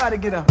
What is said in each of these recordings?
Everybody get up.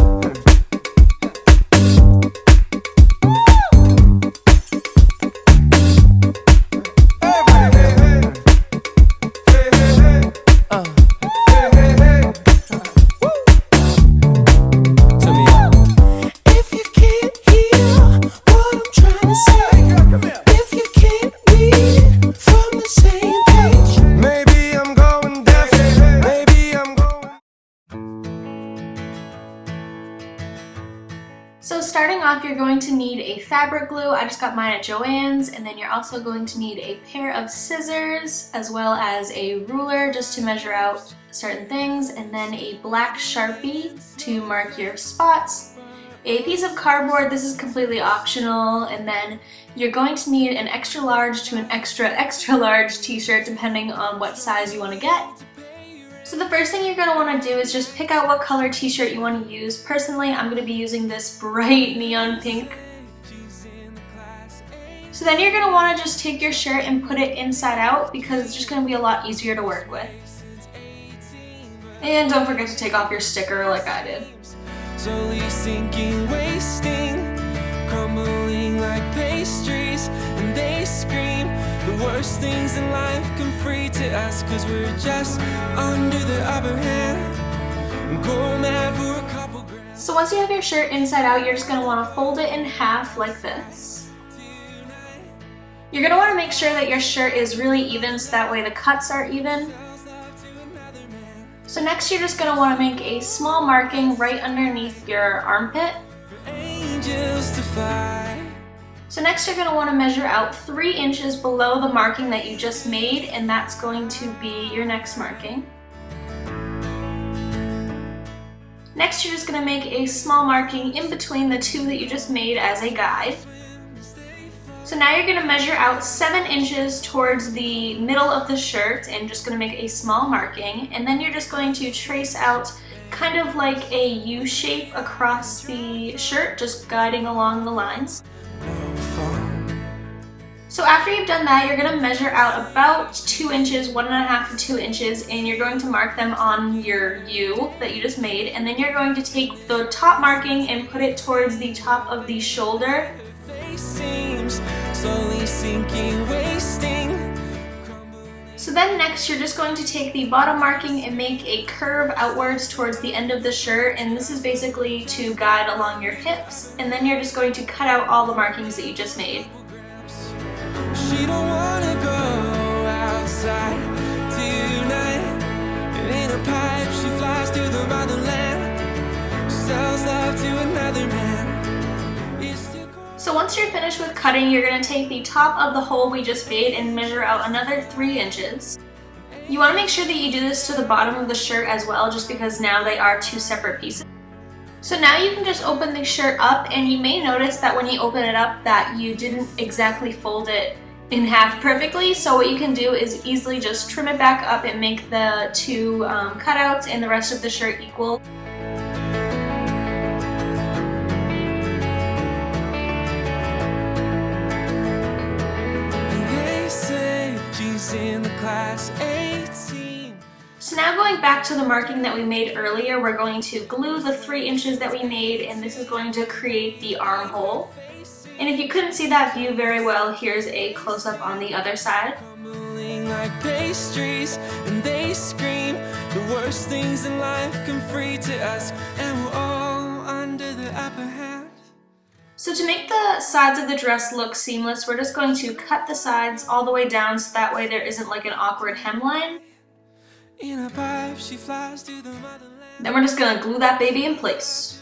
So starting off, you're going to need a fabric glue. I just got mine at Joann's, and then you're also going to need a pair of scissors as well as a ruler just to measure out certain things, and then a black Sharpie to mark your spots, a piece of cardboard, this is completely optional, and then you're going to need an extra large to an extra large t-shirt depending on what size you want to get. So the first thing you're going to want to do is just pick out what color t-shirt you want to use. Personally, I'm going to be using this bright neon pink. So then you're going to want to just take your shirt and put it inside out because it's just going to be a lot easier to work with. And don't forget to take off your sticker like I did. Slowly sinking, wasting, crumbling like pastries, and they scream the worst things in life come free to us, cause we're just under the upper hand and go mad for a couple grand. So once you have your shirt inside out, you're just going to want to fold it in half like this. You're going to want to make sure that your shirt is really even so that way the cuts are even. So next you're just going to want to make a small marking right underneath your armpit. So next you're going to want to measure out 3 inches below the marking that you just made, and that's going to be your next marking. Next you're just going to make a small marking in between the 2 that you just made as a guide. So now you're going to measure out 7 inches towards the middle of the shirt and just going to make a small marking, and then you're just going to trace out kind of like a U shape across the shirt, just guiding along the lines. So after you've done that, you're going to measure out about 2 inches, 1.5 to 2 inches, and you're going to mark them on your U that you just made, and then you're going to take the top marking and put it towards the top of the shoulder. Slowly sinking, wasting. So then next you're just going to take the bottom marking and make a curve outwards towards the end of the shirt, and this is basically to guide along your hips, and then you're just going to cut out all the markings that you just made. She don't wanna go outside tonight, and in a pipe she flies to the motherland, sells love to another man. So once you're finished with cutting, you're going to take the top of the hole we just made and measure out another 3 inches. You want to make sure that you do this to the bottom of the shirt as well, just because now they are 2 separate pieces. So now you can just open the shirt up, and you may notice that when you open it up that you didn't exactly fold it in half perfectly. So what you can do is easily just trim it back up and make the 2 cutouts and the rest of the shirt equal. In the class 18. So now going back to the marking that we made earlier, we're going to glue the 3 inches that we made, and this is going to create the armhole. And if you couldn't see that view very well, here's a close-up on the other side. Like pastries, and they scream the worst things in life come free to us, and we're all under the upper hand. So to make the sides of the dress look seamless, we're just going to cut the sides all the way down so that way there isn't like an awkward hemline. In a pipe, she flies to the motherland. Then we're just going to glue that baby in place.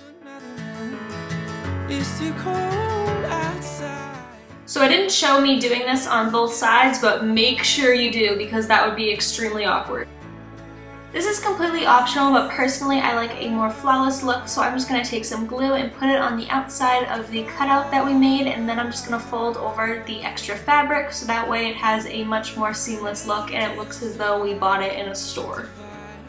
It's too cold outside. So it didn't show me doing this on both sides, but make sure you do because that would be extremely awkward. This is completely optional, but personally I like a more flawless look, so I'm just going to take some glue and put it on the outside of the cutout that we made, and then I'm just going to fold over the extra fabric so that way it has a much more seamless look and it looks as though we bought it in a store.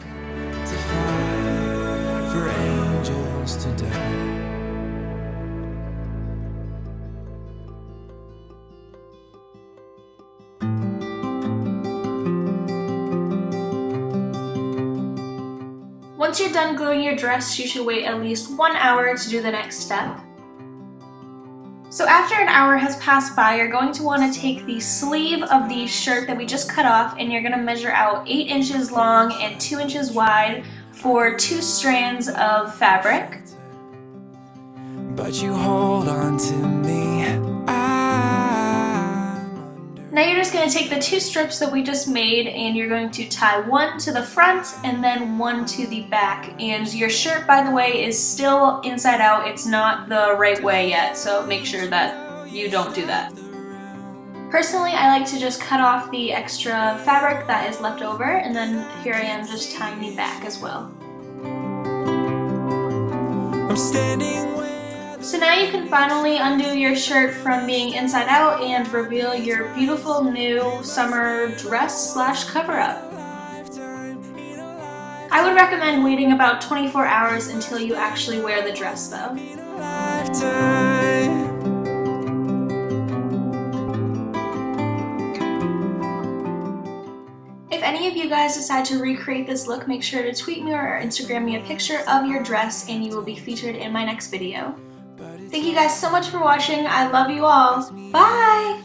To fly, for angels to die. Once you're done gluing your dress, you should wait at least 1 hour to do the next step. So after an hour has passed by, you're going to want to take the sleeve of the shirt that we just cut off and you're going to measure out 8 inches long and 2 inches wide for 2 strands of fabric. But you hold on to me. Now you're just going to take the 2 strips that we just made and you're going to tie one to the front and then one to the back. And your shirt, by the way, is still inside out. It's not the right way yet, so make sure that you don't do that. Personally, I like to just cut off the extra fabric that is left over, and then here I am just tying the back as well. I'm standing. So now you can finally undo your shirt from being inside out and reveal your beautiful new summer dress / cover-up. I would recommend waiting about 24 hours until you actually wear the dress though. If any of you guys decide to recreate this look, make sure to tweet me or Instagram me a picture of your dress and you will be featured in my next video. Thank you guys so much for watching. I love you all. Bye!